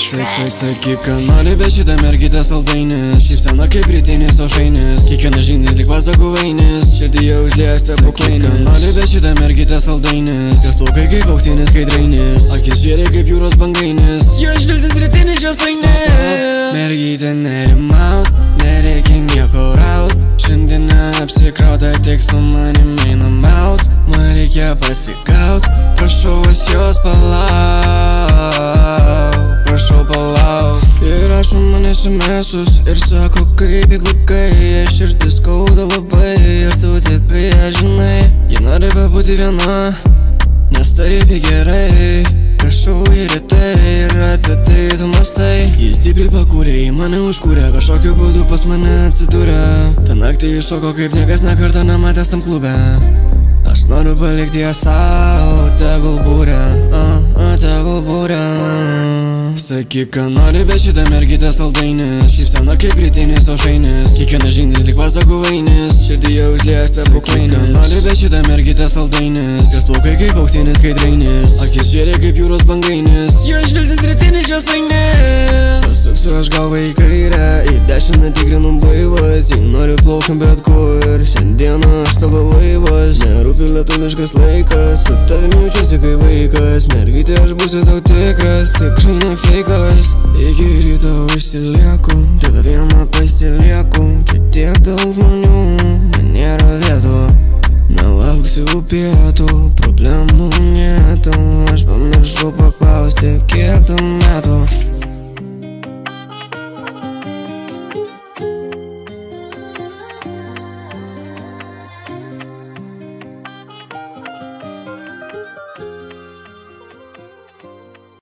Sakyk, ką nori, bet šitą mergytę saldainis. Šypsena kaip rytinis aušainis. Kiekvienas žingsnis lyg vasakų vainis. Širdyje užlies stebuklainis. Sakyk, ką nori, bet šitą mergytę saldainis. Jos plaukai kaip auksinis skaidrainis. Akis žėrė kaip jūros bangainis. Jo žvilgsnis rytinis šios lainis. Mergytė nerimaut, nereikia nieko raut. Šiandien apsikrauta, tik su manim einam out. Man reikia pasikaut, prašau aš jos palauk. Prašau palauk. Ir rašo mane SMS-us ir sako kaip įglukai. Širdis skauda labai ir tu tikrai žinai. Ji nori pabūti viena, nes taip gerai. Prašau į rytai ir apie tai tu mastai. Jis stipriai pakūrė, į mane užkūrė. Kažkokiu būdu pas mane atsidūrė. Ta naktį iššoko kaip niekas nekartą nematęs tam klube. Aš noriu palikti ją savo, tegul būrė, tegul būrė. Sakyk, ką nori, bet šitą mergytę saldainis. Šypsena kaip rytinis aušainis. Kiekvienas žingsnis lyg vasakų vainis. Širdyje užlies stebuklainis. Sakyk, ką nori, bet šitą mergytę saldainis. Jos plaukai kaip auksinis skaidrainis. Akis žėrė kaip jūros bangainis. Jo žvilgsnis rytinis šios lainis. Pasuksiu aš galvą į kairę, į dešinę tikrinum blaivas. Jei nori plaukiam bet kur, šiandieną aš tavo laivas. Nerūpi lietuviškas laikas, su tavimi jaučiuosi kaip vaikas. Mergytė, aš būsiu tau tikras, tikrai ne feikas. Iki ryto užsilieku, tave vieną pasilieku. Čia tiek daug žmonių, man nėra vietų. Nelauksiu pietų, problemų nėtų. Aš pamiršau paklausti, kiek tau metų.